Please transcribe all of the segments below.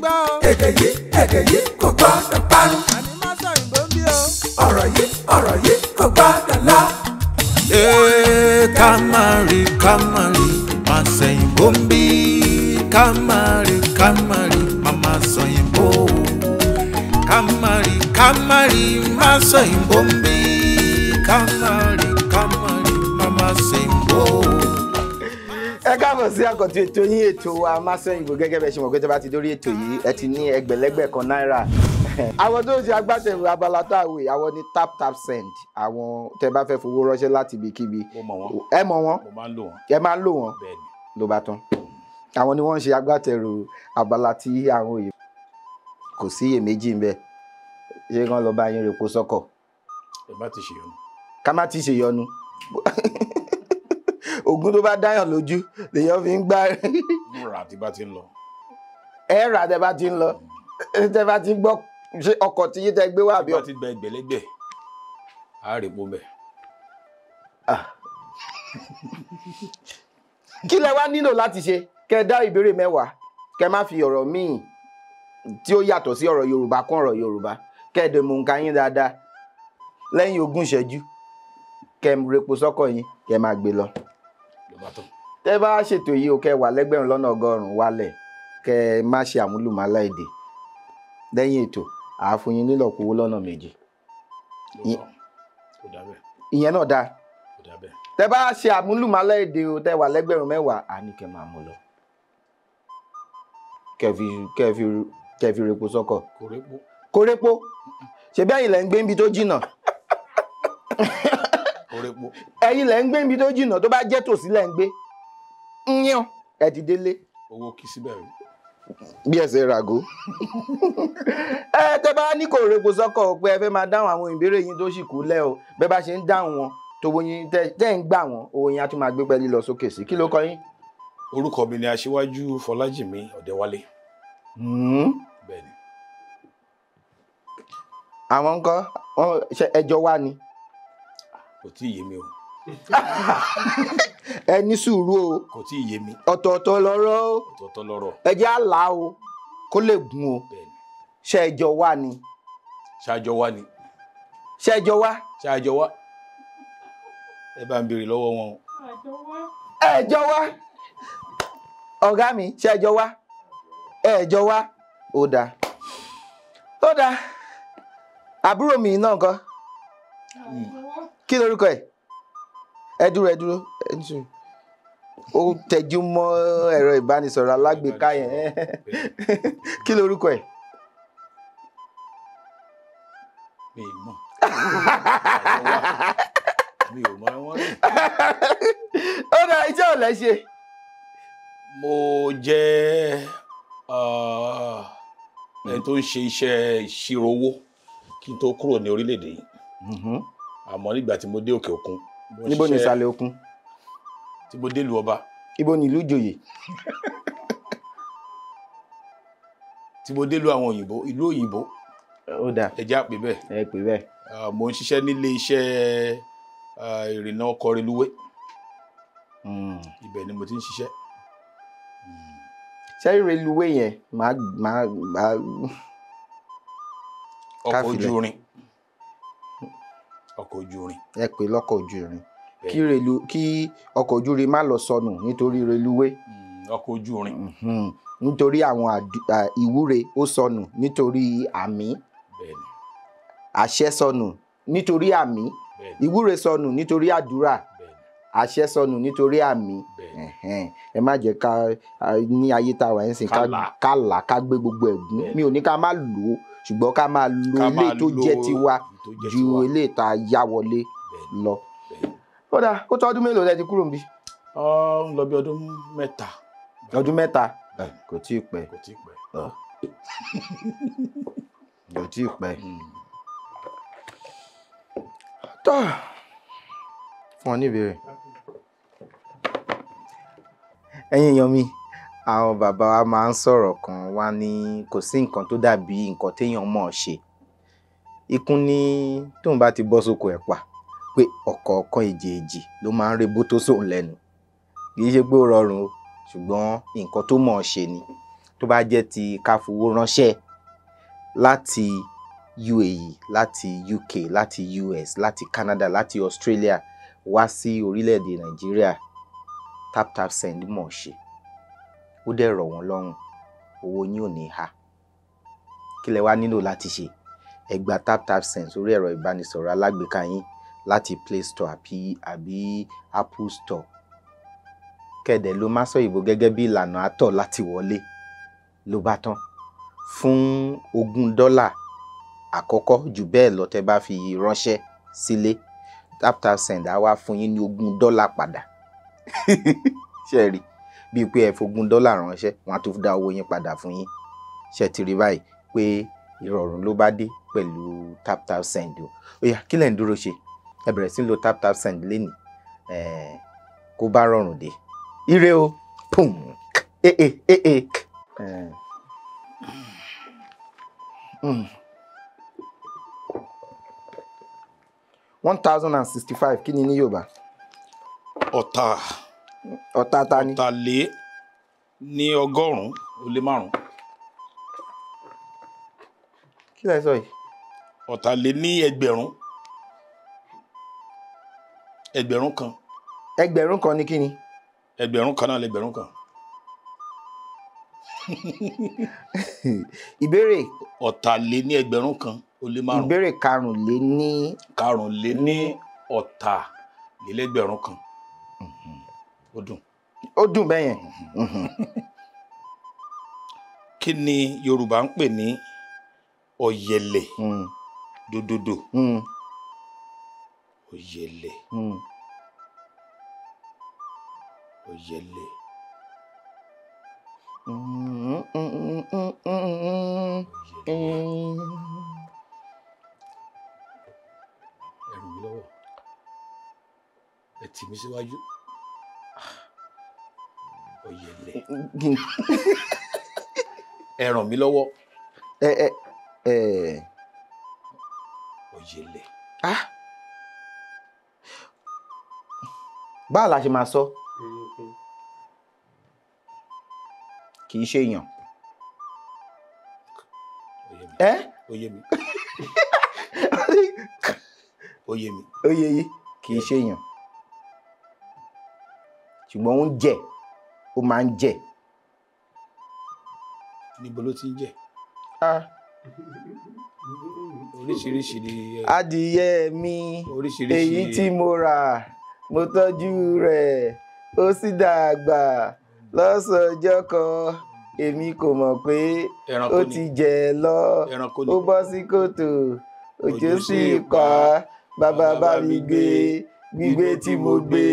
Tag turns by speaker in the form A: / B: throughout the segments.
A: gbọ́ o.
B: èdè yìí kò gbọ́dọ̀ parun.
A: àní má sọ ìbò ń bí o.
B: ọ̀rọ̀ yìí kò gbọ́dọ̀ lọ.
C: Kamari, má sẹ́yìn bó ń bí. Kamari, mama sẹ́yìn bó. Kamari, má sẹ́yìn bó ń bí. Kamari, mama sẹ́yìn bó.
D: Ẹ káàbọ̀ sí àkọ́tún ètò yín ètò wa Masọ̀yìnbó gẹ́gẹ́ bẹ́ẹ̀ ṣe mọ̀ pé tẹ́ bá ti dórí ètò yìí ẹ ti ní ẹgbẹ̀lẹ́gbẹ̀ kan náírà. Àwọn tó ń ṣe agbátẹrù abala tá a wè àwọn ní tap send àwọn tẹ́ bá fẹ́ fowó ránṣẹ́ láti ibikíbi.
E: Mo mọ̀ wọ́n.
D: Ẹ mọ̀ wọ́n.
E: Mo máa ń lò wọ́n.
D: Ẹ máa ń lò wọ́n.
E: Bẹ́ẹ̀ni.
D: Ló bá tán. Àwọn ni wọ́n ń ṣe agbátẹrù abala tí àwọn òye kò sí iyèméjì ń bẹ. Ṣé kán lọ bá yín repo sọ́kọ̀?
E: Ẹ má ti ṣèyọnu.
D: Ká má ti ṣèyọnu. Ògùn tó bá dáyàn lójú lèyàn fi ń gbá.
E: Mo rà tí bá ti ń lọ.
D: Ẹ rà tẹ́ bá ti ń lọ. Tẹ́ bá ti gbọ́ ṣé ọkọ̀ tí yín tẹ́ gbé wá bí
E: Bí bá ti gba ẹgbẹ̀lẹ́gbẹ̀, á rè po bẹ̀.
D: Kí lẹ wá nílò láti ṣe? Kẹ́ dá ìbéèrè 10, kẹ́ má fi ọ̀rọ̀ míì tí ó yàtọ̀ sí ọ̀rọ̀ Yorùbá kún ọ̀rọ̀ Yorùbá. Kẹ́ dẹ̀ mú nǹkan yín dáadáa. Lẹ́yìn 20 ìṣẹ́jú, kẹ́ repo sọ́kọ̀ yín, kẹ́ máa gbé lọ.
E: Ló bá tán.
D: Tẹ́ bá ṣètò yìí o kẹ́ wà lẹ́gbẹ̀rún lọ́nà 100 wálẹ̀. Kẹ́ má ṣe àmúlùmálà èdè. Lẹ́yìn ètò, àá fún yín nílò kówó lọ́nà 2.
E: Kò dà bẹ́ẹ̀.
D: Ìyẹn náà dáa.
E: Kò dà bẹ́ẹ̀.
D: Tẹ́ bá ṣe àmúlùmálà èdè o tẹ́ wà lẹ́gbẹ̀rún 10, a ní kẹ́ máa mú lọ. Kẹ́ fi repo sọ́kọ̀.
E: Kò répo.
D: Kó répo. Ṣé bí ẹ̀yin lẹ ń gbé níbi tó jìnnà?
E: Kò répo.
D: Ẹ̀yin lẹ ń gbé níbi tó jìnnà tó bá jẹ́ tòsí lẹ ń gbé. Yán ẹ ti délé.
E: Owó kì í síbẹ̀ rí.
D: Bí ẹsẹ̀ ràgó. Tẹ́ bá ní kò repo sọ́kọ̀ pé ẹ fẹ́ máa dáhùn àwọn ìbéèrè yín tó sì kú lẹ́ o. Bẹ́ẹ̀ bá ṣe ń dáhùn wọn tówó yín tẹ́ ń gbà wọ́n owó yín á tún máa gbé pẹ́ẹ́lí lọ sókè sí. Kí ló kọ yín?
E: Orúkọ mi ni Aṣíwájú Fọlájìmí Ọ̀dẹ́wálé. Bẹ́ẹ̀ni.
D: Àwọn ńkọ́ ẹjọ́ wá ni.
E: Kò tí ì yé mi o.
D: Ẹ ní sùúrù o.
E: Kò tí ì yé mi.
D: Ọ̀tọ̀ọ̀tọ̀ lọ́rọ̀ o.
E: Ọ̀tọ̀ọ̀tọ̀ lọ́rọ̀.
D: Ẹ jẹ́ àlá o kó lè gùn o.
E: Bẹ́ẹ̀ni.
D: Ṣé ẹjọ́ wá ni?
E: Ṣáájọ wá ni.
D: Ṣé ẹjọ́ wá?
E: Ṣáájọ wá. Ẹ bá ń béèrè lọ́wọ́ wọn o.
D: Ẹjọ́ wá. Ọ̀gá mi ṣé ẹjọ́ wá? Ẹjọ́ wá. Ó dáa. Ó dáa. Àbúrò mi náà ńkọ́? Kí lorúkọ ẹ̀? Ẹ dúró. Ó tẹjú mọ́ ẹ̀rọ ìbánisọ̀rọ̀ alágbèéká yẹn. Kí lorúkọ ẹ̀?
E: Mi ì mọ̀. Mi ò mọ̀ wọ́n rí.
D: Ó dáa, iṣẹ́ ò lẹ́ ṣe.
E: Mo jẹ́ ẹni tó ń ṣe iṣẹ́ ìṣirò owó kí n tó kúrò ní orílẹ̀-èdè yìí. Àmọ́ nígbà tí mo dé òkè òkun.
D: Níbo ni ìsàlẹ̀ òkun?
E: Tí mo dé ìlú ọba.
D: Ibo ni ìlú ìjòyè?
E: Tí mo dé ìlú àwọn òyìnbó, ìlú òyìnbó.
D: Ó dáa.
E: Ẹ jẹ́ àpè bẹ́ẹ̀.
D: Ẹ pè bẹ́ẹ̀.
E: Mo ń ṣiṣẹ́ nílé iṣẹ́ ìrìnnà ọkọ̀ reluwé. Ibẹ̀ ni mo ti ń ṣiṣẹ́.
D: Ṣé reluwé yẹn máa
E: ọkọ̀ ojú irin. Ọkọ̀ ojú irin.
D: Ẹ pè lọ́kọ̀ ojú irin. Kí ọkọ̀ ojú irin má lọ sọnù nítorí reluwé.
E: Ọkọ̀ ojú irin.
D: Nítorí àwọn ìwúre ó sọnù nítorí àmì.
E: Bẹ́ẹ̀ni.
D: Àṣẹ sọnù nítorí àmì.
E: Bẹ́ẹ̀ni.
D: Ìwúre sọnù nítorí àdúrà.
E: Bẹ́ẹ̀ni.
D: Àṣẹ sọnù nítorí àmì.
E: Bẹ́ẹ̀ni.
D: Ẹ má jẹ́ ká ní ayé tá a wà ń sìn ká gbé gbogbo ẹ̀gún. Mi ò ní ká má lò ó ṣùgbọ́n ká máa lo ilé tó jẹ́ tiwa ju ilé tá a yá wọlé lọ. Ó dáa, ó tó ọdún mélòó lẹ ti kúrò níbí?
E: Ń lọ bí ọdún 3.
D: Ọdún 3? Kò tí ì pẹ́.
E: Kò tí ì pẹ́.
D: Kò tí ì pẹ́. Tó fún ọ ní ìbéèrè. Ẹ̀yin èèyàn mi, àwọn bàbá wa máa ń sọ̀rọ̀ kan wá ní kò sí nǹkan tó dàbí nǹkan téèyàn mọ̀ ṣe. Ikún ní tóun bá ti bọ́ sóko ẹ̀pà pé ọ̀kọ̀ọ̀kan èjèèjì ló máa ń rebó tó sóun lẹ́nu. Kì í ṣe pé ó rọrùn o ṣùgbọ́n nǹkan tó mọ̀ ṣe ni. tó bá jẹ́ ti ká fowó ránṣẹ́ láti UAE, láti UK, láti US, láti Canada, láti Australia wá sí orílẹ̀-èdè Nàìjíríà, TapTapSend mọ̀ ṣe. Ó dẹ̀ rọ̀ wọ́n lọ́rùn, owó yín ò ní há. Kí lẹ wá nílò láti ṣe? Ẹ gba TapTapSend sórí ẹ̀rọ ìbánisọ̀rọ̀ alágbèéká yín láti Play Store àbí Apple Store. Kẹ̀dẹ̀ ló Masoyinbo gẹ́gẹ́ bí ìlànà àtọ̀ láti wọlé ló bá tán. Fún $20 àkọ́kọ́ jù bẹ́ẹ̀ lọ tẹ́ bá fi ránṣẹ́ sílé, TapTapSend á wá fún yín ní $20 padà. Ṣé rí? Bíi pé ẹ $20 ránṣẹ́, wọ́n á tún dá owó yín padà fún yín. Ṣé ti rí báyìí pé ìrọ̀rùn ló bá dé pẹ̀lú TapTapSend o. Ó yá, kí lẹ̀ ń dúró ṣe? Ẹ bẹ̀rẹ̀ sí lo TapTapSend lénìí. Kó bá rọrùn dé. Ire o. Pum. $1,065 kí ni ní Yorùbá?
E: Ọ̀tà.
D: Ọ̀tá ta ni?
E: Ọ̀tàlé ní 100 ó lé 5.
D: Kí lẹ sọ yìí?
E: Ọ̀tàlé ní 1000. 1000 kan.
D: Ẹgbẹ̀rún kan ni kí ni?
E: 1000 kan náà lẹ́gbẹ̀rún kan.
D: Ìbéèrè.
E: Ọ̀tàlé ní 1000 kan ó lé 5.
D: Ìbéèrè karùnléní
E: ọ̀tàlélẹ́gbẹ̀rún kan. Ó dùn.
D: Ó dùn bẹ́yẹn.
E: Kí ni Yorùbá ń pè ní ọ̀yẹ̀lẹ̀? Dòdòdò. Ọ̀yẹ̀lẹ̀. Ọ̀yẹ̀lẹ̀. Ẹ̀rù mi lọ́wọ́. Ẹ tì mí síwájú. Ọ̀yẹ̀lẹ̀. Ẹ ràn mí lọ́wọ́. Ọ̀yẹ̀lẹ̀.
D: Báwo la ṣe máa sọ? Kì í ṣe èèyàn.
E: Ó yé mi. Ó yé mi.
D: Ó yé yí. Kì í ṣe èèyàn. Ṣùgbọ́n ó ń jẹ. Ó máa ń jẹ.
E: Níbo ló ti ń jẹ? Oríṣiríṣi ni.
D: Adìyẹ mi.
E: Oríṣiríṣi.
D: Èyí tí mo rà, mo tọ́jú rẹ̀, ó sì dàgbà. Lọ́sọ̀ọ́jọ́ kan, èmi kò mọ̀ pé ó ti jẹ lọ. Ó bọ́ sí kòtò, òjò sì pa. Bàbá bá mi gbé, gbígbé tí mo gbé,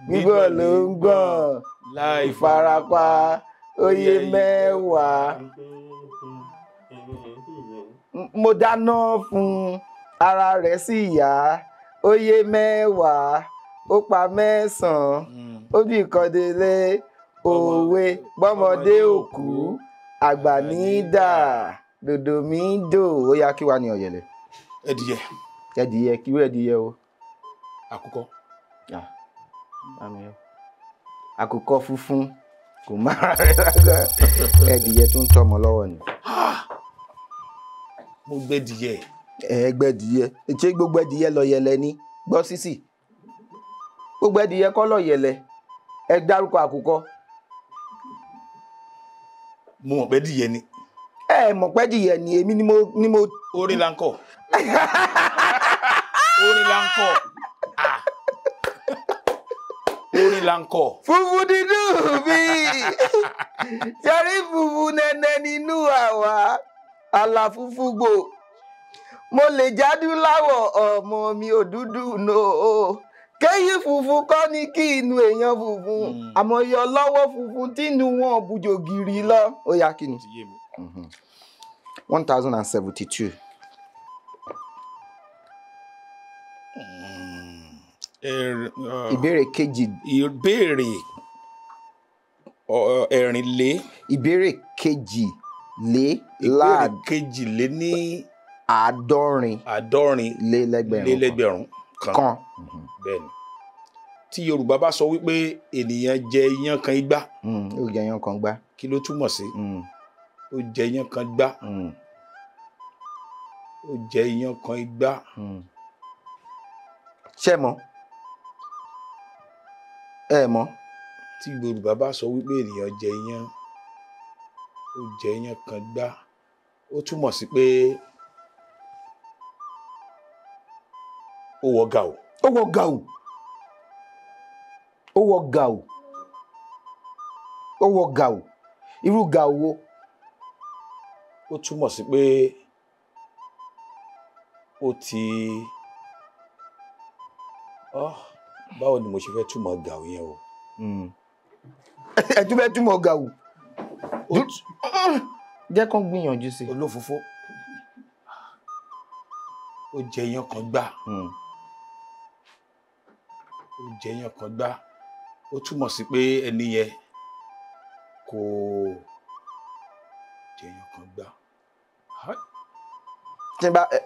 D: gbígbọ̀n ló ń gbọ̀n. Láì farapa, ó yé 10. Mo dáná fún, ara rẹ̀ sì yá. Ó yé 10, ó pa 9. Ó bí kan délé. Òwe bọ́mọdé òkú, àgbà ní dà, dòdò mi dò. Ó yá, kí wá ní ọ̀yẹ̀lẹ̀?
E: Ẹdìyẹ.
D: Ẹdìyẹ, kí wé ẹdìyẹ o?
E: Àkùkọ.
D: Àkùkọ funfun kò máa rẹ̀ lágbà. Ẹdìyẹ tó ń tọ́mọ lọ́wọ́ ni.
E: Mo gbẹ́dìyẹ.
D: Gbẹ́dìyẹ. Ṣé gbogbo ẹdìyẹ lọ̀yẹ̀lẹ̀ ni? Gbọ́ sísì. Gbogbo ẹdìyẹ kọ́ lọ̀yẹ̀lẹ̀. Ẹ dárúkọ àkùkọ.
E: Mo mọ̀ pé dìyẹ ni.
D: Ẹ mọ̀ pé dìyẹ ni, èmi ni mo.
E: Orin là ń kọ. Orin là ń kọ. Orin là ń kọ.
D: Funfun nínú mi. Yọrí funfun nẹ́nẹ́ nínú àwa. Àlà funfun gbò. Mo lè jádú láwọ̀, ọmọ mi ò dúdú no. Kéyìn funfun kọ́ ni kí inú èèyàn funfun. Àmọ́ yọ lọ́wọ́ funfun tí inú wọn bùjò gìrì lọ. Ó yá, kí ni? 1072. Ìbéèrè kejì.
E: Ìbéèrè ẹ̀rìnlé.
D: Ìbéèrè kejì lé
E: ní
D: àádọ́rin
E: lélẹ́gbẹ̀rún kan. Bẹ́ẹ̀ni. Tí Yorùbá bá sọ wípé ènìyàn jẹ iyán kan igbá.
D: Ó jẹ iyán kan gbá.
E: Kí ló túmọ̀ sí? ó jẹ iyán kan gbá ó jẹ iyán kan igbá.
D: ṣé mọ̀ ẹ mọ̀.
E: tí Yorùbá bá sọ wípé ènìyàn jẹ iyán ó jẹ iyán kan gbá ó túmọ̀ sí pé ó wọ gàù.
D: ó wọ gàù. ó wọ gàù. ó wọ gàù. irú gàù wo.
E: ó túmọ̀ sí pé ó ti báwo ni mo ṣe fẹ́ túmọ̀ gàù yẹn o.
D: ẹ tún fẹ́ túmọ̀ gàù. jẹ́ kán gbìyànjú sí.
E: olófófó ó jẹ iyán kan gbá ó jẹ iyán kan gbá ó túmọ̀ sí pé ẹni yẹn kò jẹ iyán kan gbá.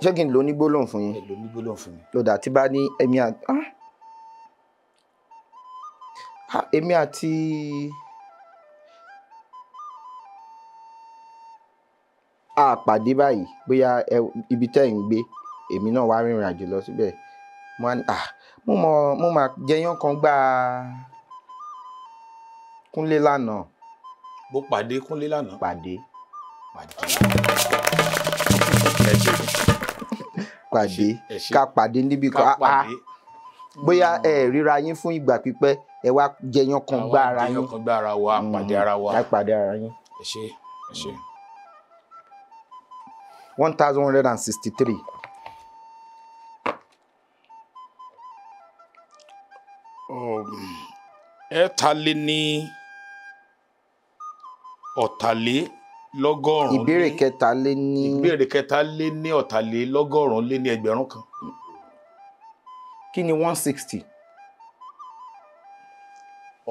D: ṣé kí n lò ní gbólóhùn fún yín.
E: ẹ lò ní gbólóhùn fún mi.
D: lọ́dà tí bá ní èmi àti àpàdé báyìí bóyá ibi tẹ́ ẹ̀ ń gbé èmi náà wá rìnrìn àjò lọ síbẹ̀ mo máa jẹyán kan gbá Kúnlé lánàá.
E: mo pàdé Kúnlé lánàá.
D: pàdé. ká pàdé níbi kan bóyá ẹ ríra yín fún ìgbà pípẹ́ ẹ wá jẹyán kan gbá ara yín.
E: jẹyán kan gbá ara wa pàdé ara wa.
D: ká pàdé ara yín.
E: ẹ ṣé ẹ ṣé.
D: 1163.
E: ẹ̀ẹ́talélọ́gọ́rùn-ún.
D: ìbéèrè
E: kẹtàléní ọ̀tàlélọ́gọ́rùn-ún lé ní ẹgbẹ̀rún kan.
D: kí ni 160.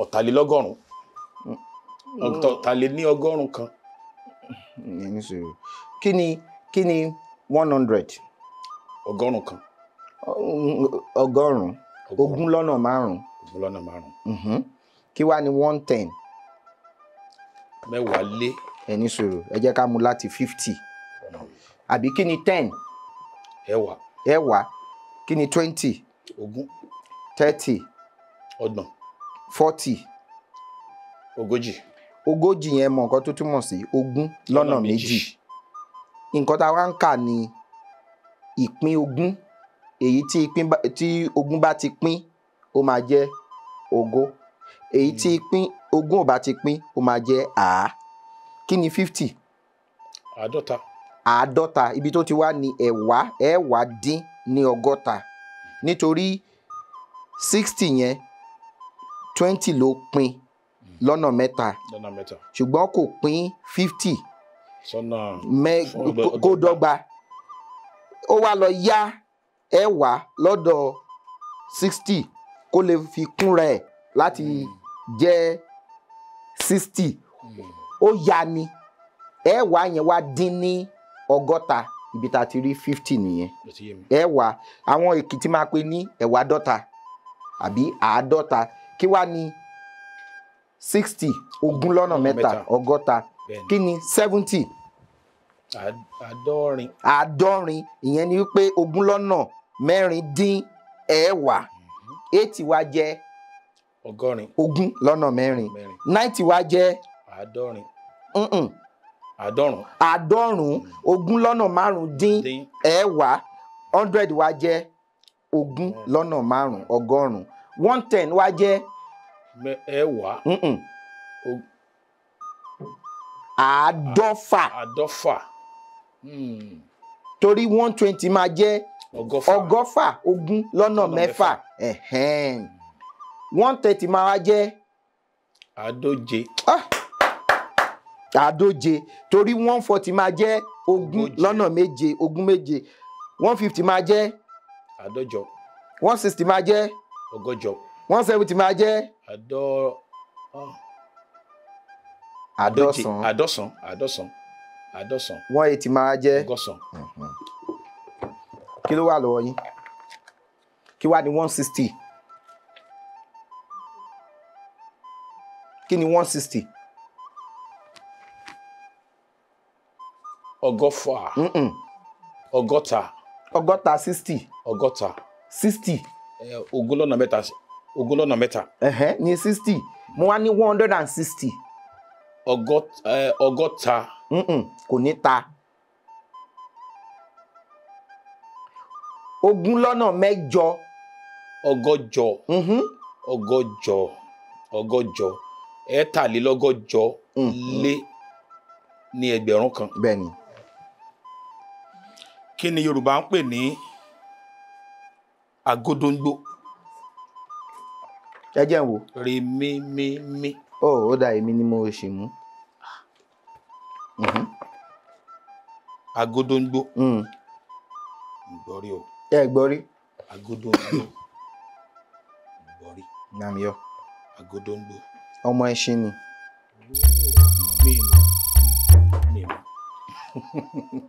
E: ọ̀tàlélọ́gọ́rùn-ún. ọ̀tàléní ọgọ́rùn-ún kan.
D: kí ni 100.
E: ọgọ́rùn-ún kan.
D: ọgọ́rùn-ún. ogún lọ́nà márùn-ún.
E: ogún lọ́nà márùn-ún.
D: kí wá ni 110.
E: mẹ́wàá lé.
D: ẹ ní sùúrù ẹ jẹ́ ká mú láti 50. àbí kí ni 10.
E: ẹ̀wá.
D: ẹ̀wá. kí ni 20.
E: ogún.
D: 30.
E: ọgbọ̀n.
D: 40.
E: ogójì.
D: ogójì yẹn mọ nǹkan tó túmọ̀ sí ogún lọ́nà méjì. nǹkan tá a wá ń kà ní ìpín ogún èyí tí ogún bá ti pín ó máa jẹ́ ogó èyí tí ogún ò bá ti pín ó máa jẹ́ àá. kí ni 50.
E: àádọ́ta.
D: àádọ́ta ibi tó ti wá ní ẹ̀wá dín ní ọgọ́ta nítorí 60 yẹn 20 ló pín lọ́nà mẹ́ta ṣùgbọ́n kò pín 50 kó dọ́gba ó wá lọ yá ẹ̀wá lọ́dọ̀ 60 kó lè fi kúnra ẹ̀ láti jẹ́ 60 ó yá ni ẹ̀wá yẹn wá dín ní ọgọ́ta ibi tá a ti rí 50 nìyẹn ẹ̀wá àwọn Èkìtì máa pe ní ẹ̀wá dọ́ta àbí àádọ́ta kí wá ní 60 ogún lọ́nà mẹ́ta ọgọ́ta kí ni 70.
E: àádọ́rin.
D: àádọ́rin ìyẹn ni wípé ogún lọ́nà mẹ́rin dín ẹ̀wá 80 wá jẹ́
E: ọgọ́rin.
D: ogún lọ́nà mẹ́rin 90 wá jẹ́
E: àádọ́rin.
D: àádọ́rùn ogún lọ́nà márùn dín ẹ̀wá 100 wá jẹ́ ogún lọ́nà márùn ọgọ́rùn 110 wá jẹ́
E: ẹ̀wá.
D: àádọ́fà. torí 120 máa jẹ́ ọgọ́fà ogún lọ́nà mẹ́fà 130 máa wá jẹ́
E: àádóje.
D: àádóje torí 140 máa jẹ́ ogún lọ́nà méje ogún méje 150 máa jẹ́
E: àádọ́jọ.
D: 160 máa jẹ́
E: ọgọ́jọ.
D: 170 máa jẹ́
E: àádọ́sán.
D: 180 máa jẹ́
E: ọgọ́sàn.
D: kí ló wà lọ́wọ́ yín kí wá ní 160 kí ni 160
E: ọgọ́fà ọgọ́ta
D: ọgọ́ta 60
E: ọgọ́ta
D: 60
E: ogún lọ́nà mẹ́ta
D: ní 60 mo wá ní 160
E: ọgọ́ta
D: kò ní ta ogún lọ́nà mẹ́jọ
E: ọgọ́jọ ẹ̀ẹ́tàlélọ́gọ́jọ lé ní ẹgbẹ̀rún kan.
D: bẹ́ẹ̀ni.
E: Kí ni Yorùbá ń pè ní agodongbo?
D: ẹ jẹ́ n wò.
E: Re mi mi mi.
D: Ó dà èmi ni mo ṣì mú.
E: Agodongbo. Gbọ́rí o.
D: Ẹ gbọ́rí.
E: Agodongbo. Gbọ́rí.
D: Nàmíọ́.
E: Agodongbo.
D: Ọmọ ẹṣin ni.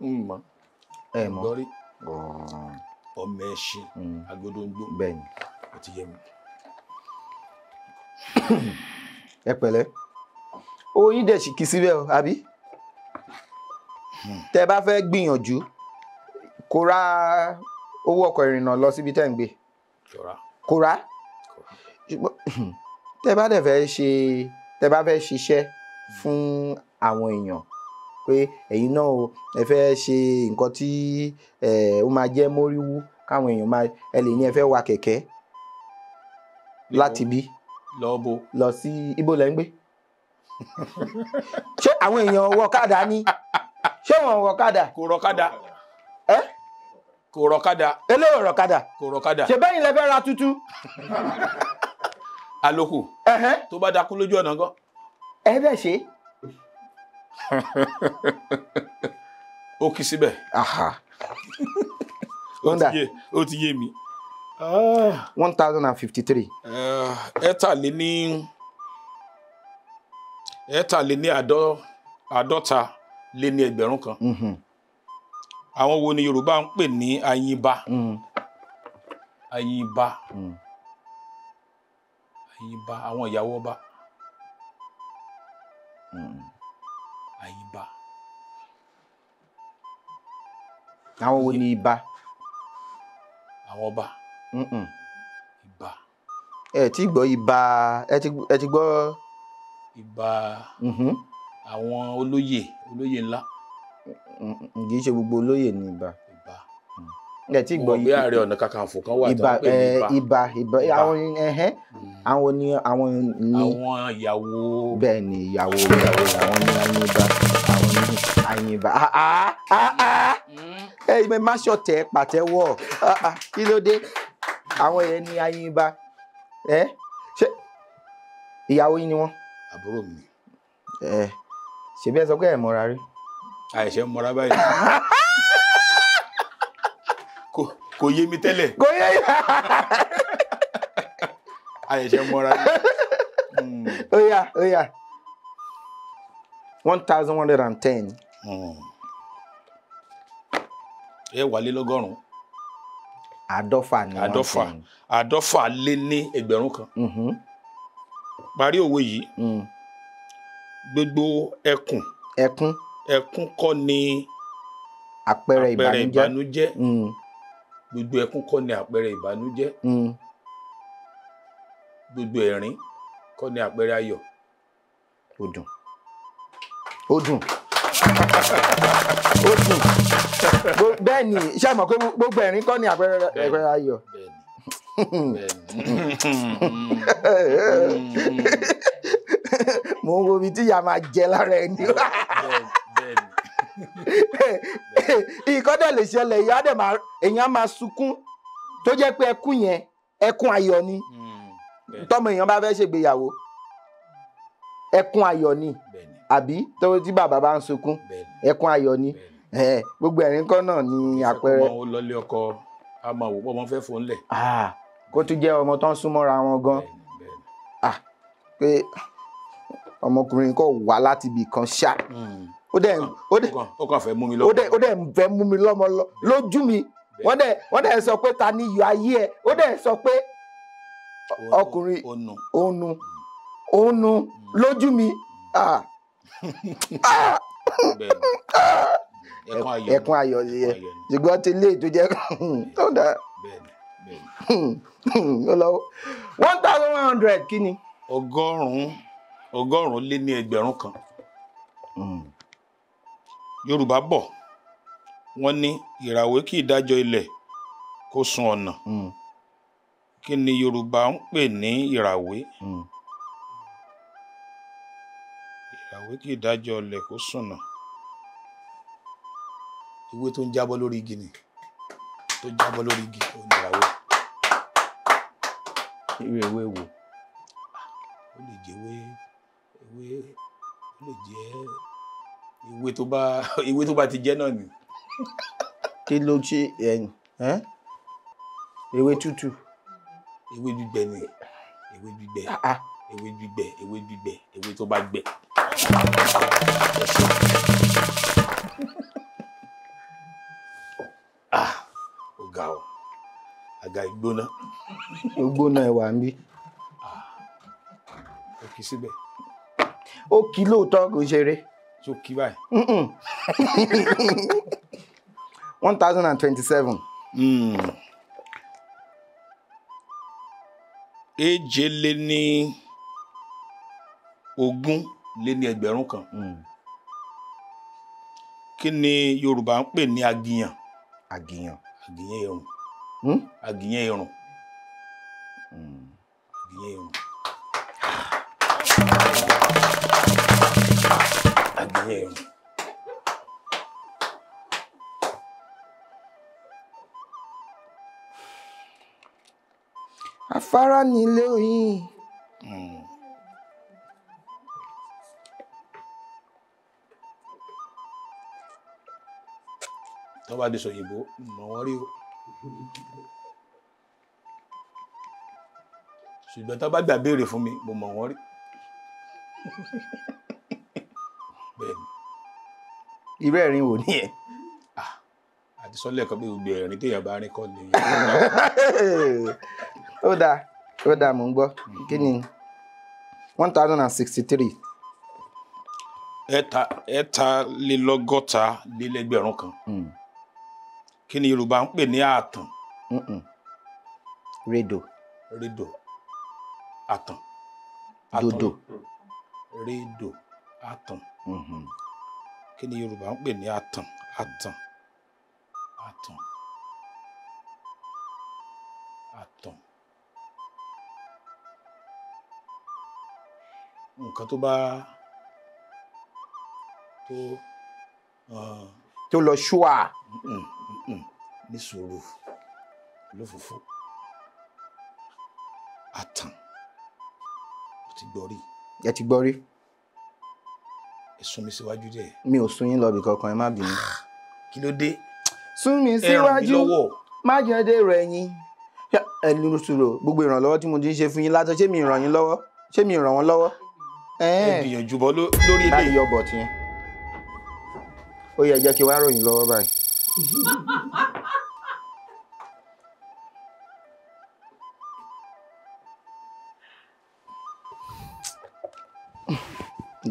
E: Mímọ́.
D: Ẹ mọ̀.
E: Gbọ́rí. Ọmọ ẹṣin. Agodongbo.
D: Bẹ́ẹ̀ni.
E: Ó ti yé mi.
D: Ẹ pẹ̀lẹ́. Oyin dẹ̀ sì kì síbẹ̀ o, àbí? Tẹ́ bá fẹ́ gbìyànjú kó ra owó ọkọ̀ ìrìnnà lọ síbi tẹ́ ń gbé. Kó ra. Tẹ́ bá fẹ́ ṣiṣẹ́ fún àwọn èèyàn pé ẹ̀yin náà o ẹ fẹ́ ṣe nǹkan tí ó máa jẹ́ móríwú káwọn èèyàn máa ẹ lè ní ẹ fẹ́ wa kẹ̀kẹ́ láti bí lọ sí ibo lẹ́ ń gbé. Ṣé àwọn èèyàn wọ̀kadà ni? Ṣé wọ́n wọ̀kadà?
E: Kò rọ̀kadà. Kò rọ̀kadà.
D: Eléyò rọ̀kadà.
E: Kò rọ̀kadà.
D: Ṣé bẹ́yìn lẹ fẹ́ ra tútú?
E: Àlòkù. Tó bá dákú lójú ọ̀nà gan.
D: Ẹ bẹ́ẹ̀ ṣe.
E: Ó kì síbẹ̀. Ó ti yé mi.
D: 1053.
E: ẹ̀ẹ́tàléní àádọ́ta lé ní ẹgbẹ̀rún kan. Àwọn wo ni Yorùbá ń pè ní ayinba? Ayinba. Ayinba, àwọn ìyàwó ọba. Ayinba.
D: Àwọn wo ni ibà?
E: Àwọn ọba. Ibà.
D: Ẹ ti gbọ́ ibà, ẹ ti gbọ́
E: ibà. Àwọn olóyè ńlá.
D: Kì í ṣe gbogbo olóyè ni ibà. Ẹ ti gbọ́
E: bí Ààrẹ Ọ̀nà Kakanfò kan wà tó ń pè ní
D: ibà. Àwọn àwọn ni
E: àwọn ìyàwó.
D: Bẹ́ẹ̀ ni ìyàwó àwọn ni Ayinba. Àwọn ni Ayinba. Ẹ má ṣọ̀tẹ̀ pàtẹ́wọ́. Kí ló dé? Àwọn yẹn ni Ayinba. Ṣé ìyàwó yín ni wọ́n?
E: Àbúrò mi.
D: Ṣebí ẹ sọ pé ẹ mọ̀ra rí.
E: Àìṣe mọ̀ra báyìí. Kò yé mi tẹ́lẹ̀.
D: Kò yé mi.
E: Àìṣe mọ̀ra rí.
D: Ó yá. 1110.
E: Ẹ wálé lọ́gọ́rùn-ún.
D: Àádọ́fà ni wọ́n ti.
E: Àádọ́fà lé ní ẹgbẹ̀rún kan. Parí òwe yìí. Gbogbo ẹkún kọ́ ni
D: àpẹẹrẹ ìbànújẹ́.
E: Gbogbo ẹkún kọ́ ni àpẹẹrẹ ìbànújẹ́. Gbogbo ẹ̀rín kọ́ ni àpẹẹrẹ ayọ̀.
D: Ó dùn. Bẹ́ẹ̀ ni ṣé mọ̀ pé gbogbo ẹ̀rín kọ́ ni àpẹẹrẹ ayọ̀. Mo ń wo ibi tí ìyá máa jẹ lára ẹni. Ìkọ́dẹ̀ lè ṣẹlẹ̀ èèyàn máa sunkún tó jẹ́ pé ẹkún yẹn ẹkún ayọ̀ ni. Tọ́mọ èèyàn bá fẹ́ ṣègbéyàwó ẹkún ayọ̀ ni àbí tí bàbá bá ń sunkún ẹkún ayọ̀ ni. Gbogbo ẹ̀rín kọ́ náà ni àpẹẹrẹ.
E: Ọmọ lọlé ọkọ a máa wò pọ̀ ọmọ fẹ́ fòun lẹ̀.
D: Kó tún jẹ́ ọmọ tó ń súnmọ́ra wọn gan. Pé ọmọkùnrin kò wá láti ibì kan ṣá. Ó
E: kàn fẹ́ mú mi lọ́mọ.
D: Ó dẹ̀ fẹ́ mú mi lọ́mọ lójú mi. Wọ́n dẹ̀ sọ pé ta ni iyọ̀ ayé ẹ̀. Ó dẹ̀ sọ pé ọkùnrin ònu lójú mi. ẹkún ayọ̀ yẹ ṣùgbọ́n ti lé tó jẹ́ tó dá ó lọ 1100 kí ni.
E: ọgọ́rùn-ún lé ní ẹgbẹ̀rún kan. Yorùbá bọ̀ wọ́n ní ìràwé kì í dájọ́ ilẹ̀ kó sun ọ̀nà. Kí ni Yorùbá ń pè ní ìràwé? Ìràwé kì í dájọ́ ilẹ̀ kó sùnà. Ìwé tó ń jábọ́ lórí igi ni tó jábọ́ lórí igi ó ní ìràwé.
D: Irú ewé wo?
E: Ó lè jẹ́ ó lè jẹ́ ìwé tó bá ti jẹ́ náà ni.
D: Kí ló ṣe ẹ̀yìn? Ewé tútù.
E: Ewé gbígbẹ ni ewé gbígbẹ. Ewé gbígbẹ ewé tó bá gbẹ. Ó ga ọ àga ìgbóná.
D: Ìgbóná ẹwà ń bí.
E: Ó kì í síbẹ̀.
D: Ó kì í lóòótọ́ kò ṣeré.
E: Tó kì í báyìí.
D: 1027.
E: Èje lé ní ogún lé ní ẹgbẹ̀rún kan. Kí ni Yorùbá ń pè ní agìyàn?
D: Agìyàn.
E: Agìyàn irun. Agìyàn irun. Agìyàn irun. Agìyàn irun.
D: Afárá nílé oyin.
E: Tó bá di sọ̀yìnbó mọ̀ wọ́n rí o. Ṣùgbọ́n tó bá gbà béèrè fún mi mo mọ̀ wọ́n rí. Bẹ́ẹ̀ni.
D: Irú ẹ̀rín wo ni ẹ?
E: Àti sọ́lẹ̀ kan pé gbogbo ẹ̀rín téèyàn bá rìn kọ́ ni.
D: Ó dáa mò ń gbọ́. Kí ni 1063?
E: Ẹ̀tàlélọ́gọ́ta lé lẹ́gbẹ̀rún kan. Kí ni Yorùbá ń pè ní ààtàn?
D: Rédò.
E: Àtàn.
D: Dodo.
E: Rédò. Àtàn. Kí ni Yorùbá ń pè ní àtàn? Àtàn. Nǹkan tó bá
D: tó lọ ṣúà.
E: Ní sùúrù lófòfó. Àtàn. Ó ti gbọ́ rí.
D: Ẹ ti gbọ́ rí?
E: Ẹ sún mi síwájú díẹ̀.
D: Mi ò sún yín lọ bí kankan, ẹ má bínú.
E: Kí ló dé?
D: Sún mi síwájú. Má jẹ́ dé rẹ̀ yín. Ẹ ní sùúrù gbogbo ìrànlọ́wọ́ tí mo ti ń ṣe fún yín látọ̀ ṣé mi ràn yín lọ́wọ́? Ṣé mi ràn wọ́n lọ́wọ́?
E: Ẹ gbìyànjú bọ́ lórí ilé.
D: Láti yọ bọ̀ tiẹ̀. Ó yẹ jẹ́ kí wá ròyìn lọ́wọ́ báyìí.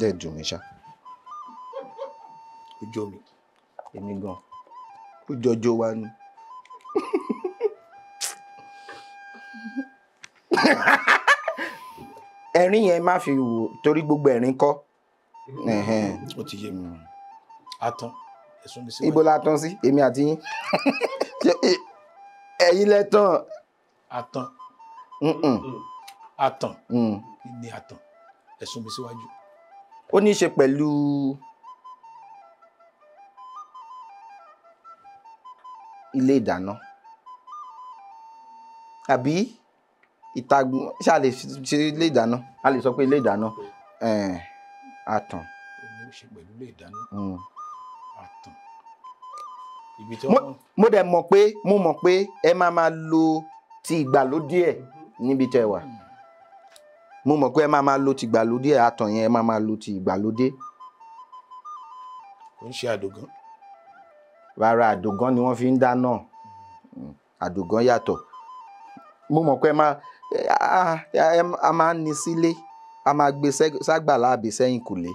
D: Dẹ̀ dùn mí ṣá.
E: Ojú mi.
D: Èmi gan. Ó jọjọ wa ni. Ẹ̀rín yẹn má fi wò torí gbogbo ẹ̀rín kọ́.
E: Ó ti yé mi. Àtàn. Ẹ̀sùn mi sí.
D: Ibo la tán sí èmi àti yín. Ẹ̀yin lẹ tán.
E: Àtàn. Àtàn. Kí ni àtàn? Ẹ̀sùn mi síwájú.
D: Ó ní í ṣe pẹ̀lú ilé ìdáná àbí ìtagun ṣá lè ṣe ilé ìdáná a lè sọ pé ilé ìdáná àtàn.
E: Ó ní í ṣe pẹ̀lú ilé ìdáná. Àtàn. Ibi tí
D: mo dẹ̀ mọ̀ pé ẹ máa lo ti ìgbàlódé ẹ̀ níbi tẹ́ wà. Mo mọ̀ pé ẹ máa lo ti ìgbàlódé ẹ̀ àtàn yẹn ẹ máa lo ti ìgbàlódé.
E: Kò ń ṣe àdògán.
D: Rárá àdògán ni wọ́n fi ń dáná. Àdògán yàtọ̀. Mo mọ̀ pé a máa ń ní sílé a máa gbé ságbàlá àbí sẹ́yìn kùlé.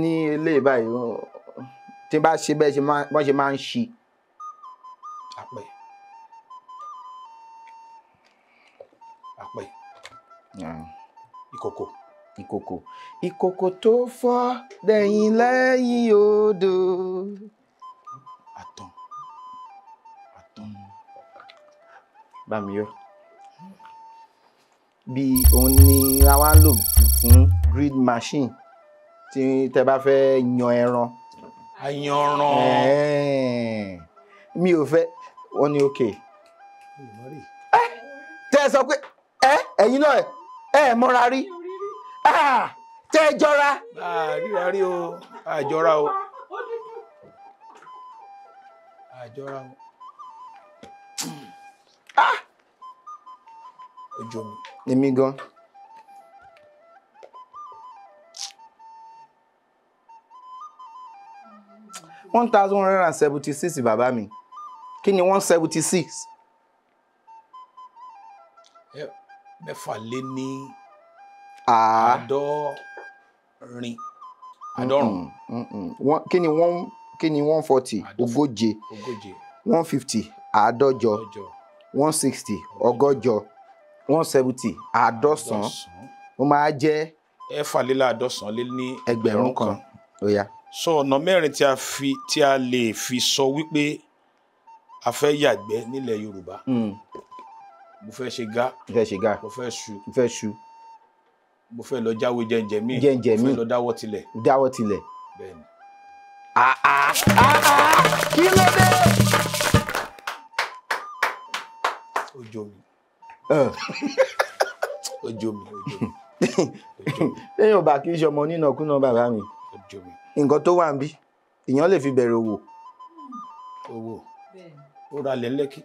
D: Ní ilé báyìí tí n bá ṣe bẹ́ẹ̀ wọ́n ṣe máa ń ṣí.
E: Apẹ. Apẹ. Ìkòkò.
D: Ìkòkò. Ìkòkò tó fọ́ lẹ́yìn odò.
E: Àtàn. Àtàn.
D: Bá mi yọ. Bí òun ni a wá ń lò fún grid machine tí tẹ bá fẹ́ yan ẹran.
E: Ayanran.
D: Mi ò fẹ́ wọ́n ní òkè. Tẹ́ ẹ sọ pé ẹ̀yin náà ẹ mọ́ra rí tẹ́ ẹ jọra.
E: Ríra rí o, àjọra o. Àjọra o. Ojú mi.
D: Èmi gan. $1,176 bàbá mi. Kí ni 176?
E: Mẹ́fà lé ní
D: àádọ́rin.
E: Àádọ́rùn.
D: Kí ni 140? Ogóje. 150? Àádọ́jọ. 160? Ọgọ́jọ. 170? Àádọ́sán. Ó máa jẹ́
E: ẹ̀fàléláàádọ́sán lé ní
D: ẹgbẹ̀rún kan. Ó yá.
E: Sọ ọ̀nà mẹ́rin tí a lè fi sọ wípé a fẹ́ yàgbẹ́ nílẹ̀ Yorùbá. Mo fẹ́ ṣe gá. Mo fẹ́ ṣu. Mo fẹ́ lọ jáwé jẹ́ǹjẹ̀ míì. Mo fẹ́ lọ dáwọ́ tilẹ̀. Bẹ́ẹ̀ni.
D: Kí ló dé?
E: Ojú mi. Ojú mi.
D: Lẹ́yìn ọba kì í ṣe ọmọ onínàkúnà bàbá mi.
E: Ojú mi.
D: Nǹkan tó wà ń bí èèyàn lè fi bẹ̀rẹ̀ òwò.
E: Owó. Ó ra lẹ̀ Lẹ́kì.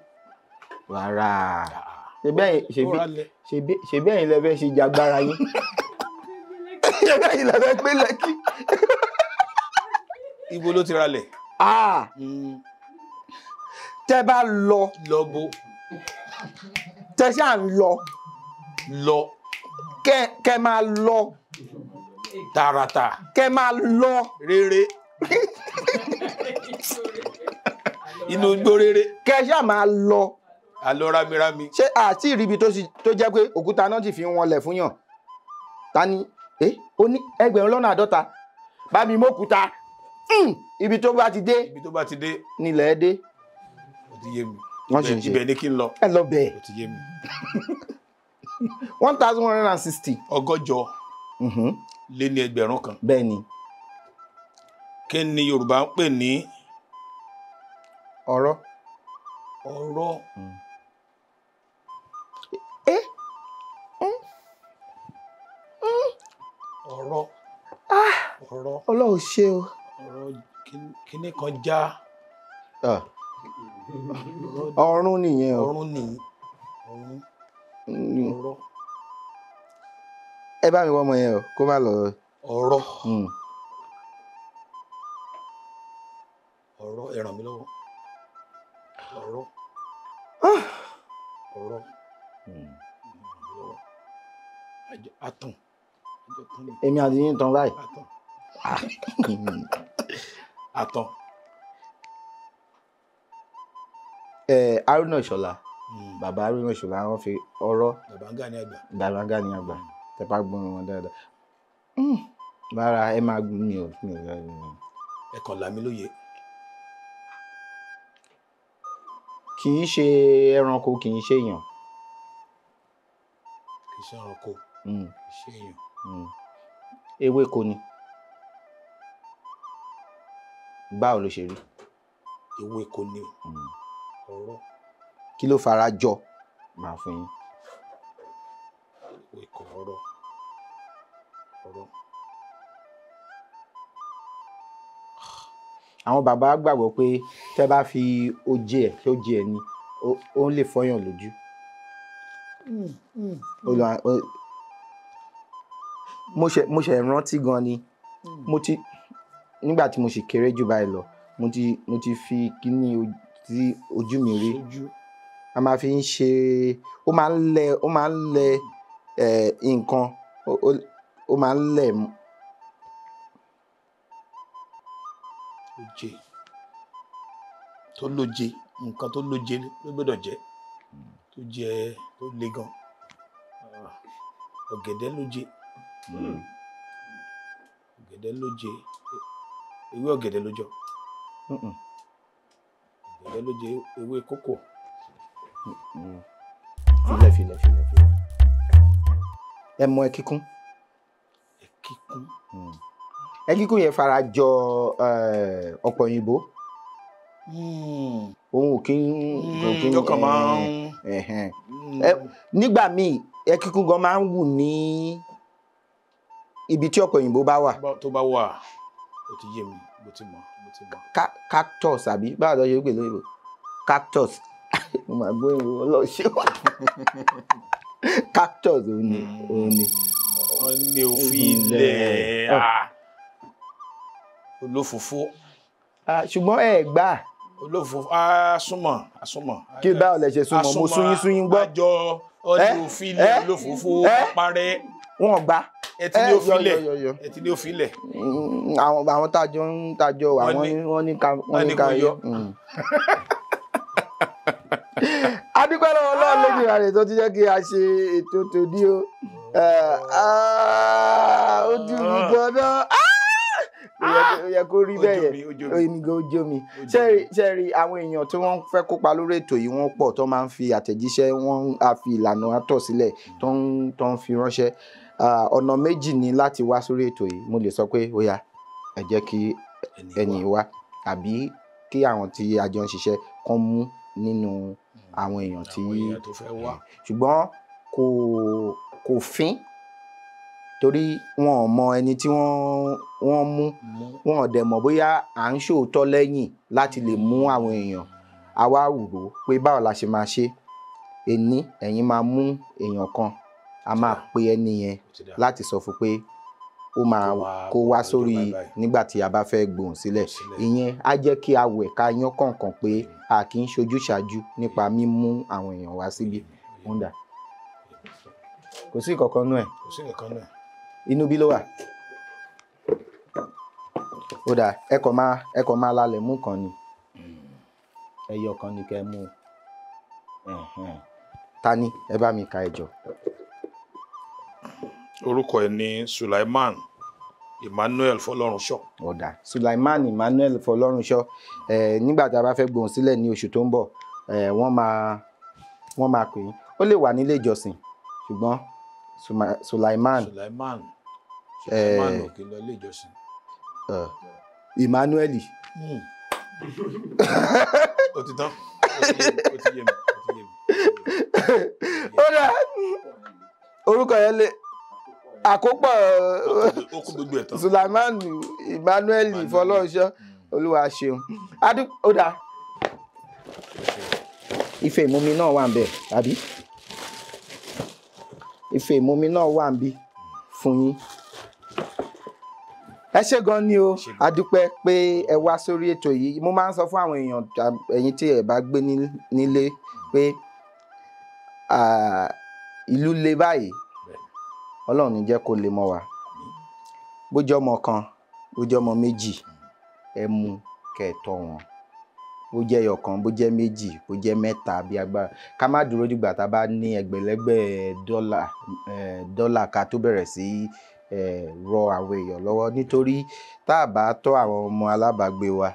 D: Rárá. Ṣebí ẹ̀yin lẹ fẹ́ ṣe jagbára yín. Ṣebí ẹ̀yin lẹ fẹ́ pé Lẹ́kì.
E: Ibo ló ti ra lẹ̀?
D: Tẹ́ bá lọ.
E: Lọ́bó.
D: Tẹ́ ṣáà ń lọ. Kẹ́ máa lọ.
E: Tààràtà.
D: Kẹ́ máa lọ.
E: Rere. Inú igbó rere.
D: Kẹ́ ṣáà máa lọ.
E: Àlọ́ rámírámí.
D: Ṣé àti ìrìbí tó jẹ́ pé òkúta náà ti fi wọn lẹ̀ fún yàn? Ta ni ó ní 1,50 bá mi mókúta. Ibi tó bá ti dé. Nílẹ̀ ẹ dé.
E: Ó ti yé mi.
D: Wọ́n ṣe ń ṣe.
E: Ibẹ̀ ni kí n lọ.
D: Ẹ lọ bẹ̀.
E: Ó ti yé mi.
D: 1,160.
E: Ọgọ́jọ. Lé ní ẹgbẹ̀rún kan.
D: Bẹ́ẹ̀ ni.
E: Kí ni Yorùbá ń pè ní
D: ọ̀rọ̀?
E: Ọ̀rọ̀. Ọ̀rọ̀. Ọ̀rọ̀.
D: Ọlọ́run ṣe o.
E: Ọ̀rọ̀ kíní kan já.
D: Ọ̀run nìyẹn o.
E: Ọ̀run nìyí. Ọ̀rọ̀.
D: Ẹ bá mi wọ́n ọmọ yẹn o kó má lọ.
E: Ọ̀rọ̀. Ọ̀rọ̀ ẹ ràn mí lọ́wọ́. Ọ̀rọ̀. Ọ̀rọ̀. Àtàn.
D: Èmi àti yín tán báyìí.
E: Àtàn.
D: Haruna Ìṣọ̀lá. Bàbá Haruna Ìṣọ̀lá wọ́n fi ọ̀rọ̀. Bàbá Gani Àgbà. Tẹpá gbọ́n wọn dáadáa. Rárá ẹ máa gún mi ò.
E: Ẹ kàn là mí lóye.
D: Kì í ṣe ẹranko, kì í ṣe èèyàn.
E: Kì í ṣe ẹranko. Kì í ṣe èèyàn.
D: Ewéko ni. Báwo ló ṣe rí?
E: Ewéko ni. Ọ̀rọ̀.
D: Kí ló fara jọ? Máa fún yín.
E: Ewéko ọ̀rọ̀. Ọ̀rọ̀.
D: Àwọn bàbá gbàgbọ́ pé tẹ́ bá fi oje ẹ̀ ni ó lè fọyàn lójú. Mo ṣe rántí gan ni. Nígbà tí mo sì kéré jù báyìí lọ, mo ti fi kíní tí ojú mi rí. A máa fi ń ṣe ó máa ń lẹ nǹkan ó máa ń lẹ̀.
E: lóje tó lóje nǹkan tó lóje ló gbọ́dọ̀ jẹ́ tó jẹ́ tó le gan ọ̀gẹ̀dẹ̀ lóje ọ̀gẹ̀dẹ̀ lóje ewé ọ̀gẹ̀dẹ̀ lójọ ọ̀gẹ̀dẹ̀ lóje ewé kókò.
D: filẹ̀ ẹ mọ ẹkíkún ẹkíkún yẹn fara jọ ọ̀pọ̀ òyìnbó òun ò kí ń
E: ọkàn máa ń
D: nígbà míì ẹkíkún gan máa ń wù ní ibi tí ọ̀pọ̀ òyìnbó bá wà.
E: tó bá wà ó ti yé mi mo ti mọ̀.
D: Cactus àbí báwo lọ ṣe gbé lóyìnbó cactus mo máa gbé ọlọ́ọ̀ṣẹ́ wà cactus òun ni.
E: wọ́n ní òfin ilẹ̀ olófòfó.
D: ṣùgbọ́n ẹ gbà.
E: olófòfó asúnmọ̀.
D: kí báwo lẹ ṣe súnmọ́ mo súnyín gbọ́.
E: àjọ ọdún òfin ilẹ̀ olófòfó parẹ́.
D: wọ́n gbà.
E: ẹtí ní òfin ilẹ̀.
D: àwọn tájọ wọ́n ní ká yọ. adúpẹ́ lọ́wọ́ Ọlọ́run lójú ìrìn àrè tó ti jẹ́ kí a ṣe ètò tòní o ó dùn mí gan-an ó yẹ kó rí bẹ́ẹ̀ yẹn èmi gan ojú mi ṣe rí àwọn èèyàn tí wọ́n fẹ́ kópa lórí ètò yìí wọ́n pọ̀ tó máa ń fi àtẹ̀jíṣẹ́ wọ́n á fi ìlànà àtọ̀ sílẹ̀ tó ń fi ránṣẹ́ ọ̀nà méjì ni láti wá sórí ètò yìí mo lè sọ pé ó yá ẹ jẹ́ kí ẹni wá àbí kí àwọn tí a jọ ń ṣiṣẹ́ kán mú nínú àwọn èèyàn
E: tó fẹ́ wá
D: ṣùgbọ́n kò fín torí wọn ò mọ ẹni tí wọ́n mú wọn ò dẹ̀ mọ̀ bóyá à ń ṣòótọ́ lẹ́yìn láti lè mú àwọn èèyàn àwa rò pé báwo la ṣe máa ṣe ẹ̀yin máa mú èèyàn kan a máa pe ẹni yẹn láti sọ fún pé ó máa kó wá sórí nígbà tí a bá fẹ́ gbóhùn sílẹ̀ ìyẹn á jẹ́ kí a wẹ̀ ká yán kọ̀ọ̀kan pé a kì í ṣojú ṣáájú nípa mímú àwọn èèyàn wá síbí wọ́ndà kò sí ìkọ̀kan nú ẹ̀ inú bí ló wà ó dà ẹ kàn máa lálẹ́ mú kan ni ẹyọ kan ni kẹ́ mú ta ni ẹ bá mi ka ẹjọ.
E: orúkọ ẹ̀ ní Sulaiman Emmanuel Fọlọ́runṣọ́.
D: ọ̀dà Sulaiman Emmanuel Fọlọ́runṣọ́ nígbà tí a bá fẹ́ gbóhùn sílẹ̀ ní oṣù tó ń bọ̀ wọ́n máa pè é ó lè wà nílé ìjọsìn ṣùgbọ́n Sulaiman
E: ò kí lọ ilé ìjọsìn.
D: Emmanuel.
E: ó ti tán ó ti yé mi.
D: ó dà orúkọ yẹn lè àkópọ̀ Sulaiman Emmanuel Fọlọ́runṣọ́ olúwa ṣeun ó dà ife ìmumi náà wà ń bẹ̀ àbí ife ìmumi náà wà ń bí fún yín ẹ ṣé gan ni o a dúpẹ́ pé ẹ wá sórí ètò yìí mo máa ń sọ fún àwọn èèyàn ẹ̀yin tí ẹ bá gbé nílé pé ìlú le báyìí Ọlọ́run ní jẹ́ kó lè mọ́ wa bó jẹ́ ọmọ kan bó jẹ́ ọmọ méjì ẹ mú kẹ́ẹ̀tọ́ wọn bó jẹ́ ẹyọ kan bó jẹ́ méjì bó jẹ́ mẹ́ta bí agbára ká má dúró dìgbà tá a bá ní ẹgbẹ̀lẹ́gbẹ̀ dọ́là ká tó bẹ̀rẹ̀ sí rọ àwọn èèyàn lọ́wọ́ nítorí tá a bá tọ́ àwọn ọmọ alábàágbé wa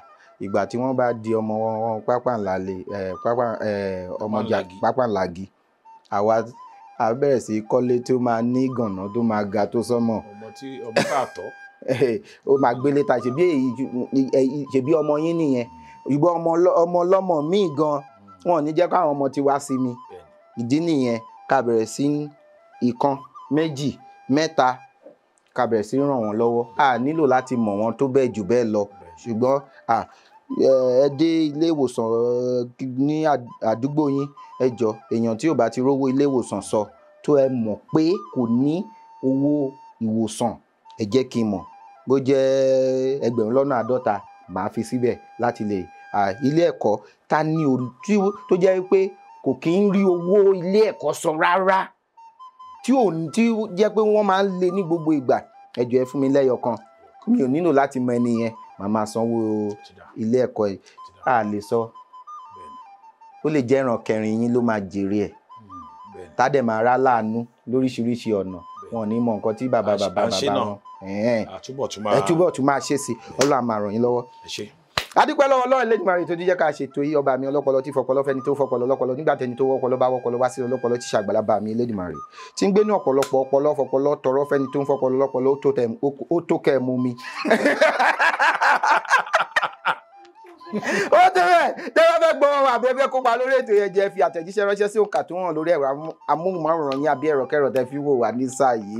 D: ìgbà tí wọ́n bá di ọmọ wọn pápánlági àwa a bẹ̀rẹ̀ sí kọ́lé tí ó máa ní gànà tó máa ga tó sọ́mọ̀
E: ọmọ tá a tọ́
D: ó máa gbélé ta ṣebí ọmọ yín nìyẹn ìgbọ́ ọmọ ọlọ́mọ míì gan wọn ò ní jẹ́ káwọn ọmọ ti wá sí mi ìdí nìyẹn ká bẹ̀rẹ̀ sí ìkan méjì mẹ́ta ká bẹ̀rẹ̀ sí ràn wọ́n lọ́wọ́ a nílò láti mọ̀ wọ́n tó bẹ́ẹ̀ jù bẹ́ẹ̀ lọ ṣùgbọ́n ẹ dé ilé ìwòsàn ní àdúgbò yín ẹ jọ èèyàn tí ò bá ti rówó ilé ìwòsàn sọ tó ẹ mọ̀ pé kò ní owó ìwòsàn ẹ jẹ́ kí n mọ̀ bó jẹ́ 1,50 màá fi síbẹ̀ láti lè ilé ẹ̀kọ́ ta ni tó jẹ́ pé kò kí ń rí owó ilé ẹ̀kọ́ san rárá tí jẹ́ pé wọ́n máa ń lé ní gbogbo ìgbà ẹ jọ̀ọ́ ẹ fún mi lẹ́yọ kan mi ò nílò láti mọ ẹni yẹn màá máa sanwó ilé ẹ̀kọ́ ẹ̀ a lè sọ ó lè jẹ́ ìran kẹrin yín ló máa jèrè ẹ̀ tádẹ̀ máa rá láàánú lóríṣiríṣi ọ̀nà wọn ò ní mọ nǹkan tí bàbá wọn túbọ̀ tún máa ṣe sí Ọlọ́run máa ràn yín lọ́wọ́. adúpẹ́ lọ́wọ́ Ọlọ́run Elédùmarè tó jẹ́ ká ṣètò yìí ọba mi ọlọ́pọlọ tí fọpọlọ fẹ́ni tó fọpọlọ lọ́pọlọ nígbà tẹni tó wọ́pọlọ bá wọ́pọlọ wá sí ọlọ́pọlọ tí ṣàgbàlagbà mi Elédùmarè tí ń gbé ní ọ̀pọ̀lọpọ̀ ọpọlọ fọpọlọ tọrọ fẹ́ni tó ń fọpọlọ lọ́pọlọ ó tó kẹ́ mú mi. ó tẹ́lẹ̀ tẹ́lẹ̀ fẹ́ gbọ́ wọn àbí ẹ fẹ́ kópa lórí ètò yẹn jẹ́ fi àtẹ̀jíṣẹ́ ránṣẹ́ sí òǹkà tó hàn lórí ẹ̀rọ amóhùnmáwòrán yín àbí ẹ̀rọ kẹrọ tẹ́ fi wò wá ní sáà yìí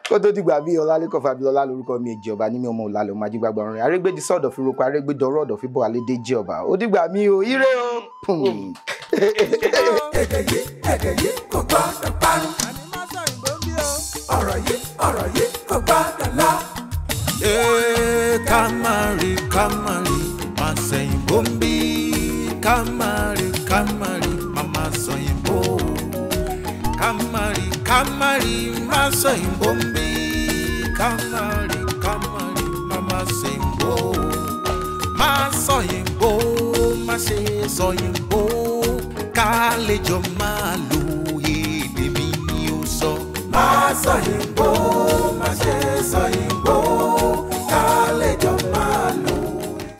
D: kó tó dìgbà bí Ọlálékan Fábílọ́lá lórúkọ mi èjì ọba ní mi ọmọ òlàlẹ̀ ọmọ ajígbàgbà ọ̀rìn arégbèjì sọ̀dọ̀ fi roko arégbèjì ọ̀rọ̀ ọ̀dọ̀ fi bọ̀ alédè jẹ́ ọba ó dìgbà mi o ire o.
B: èdè yìí kò gbọ́dọ̀ parun. ọ̀rọ̀ yìí kò gbọ́dọ̀ lọ.
C: Kamari máa sẹ́yìn bóńbí kamari mama sẹ́yìn bó kamari máa sẹ́yìn bóńbí kamari mama sẹ́yìn bó máa sẹ́yìn bó má ṣe sẹ́yìn bó ká lè jọ máa lò.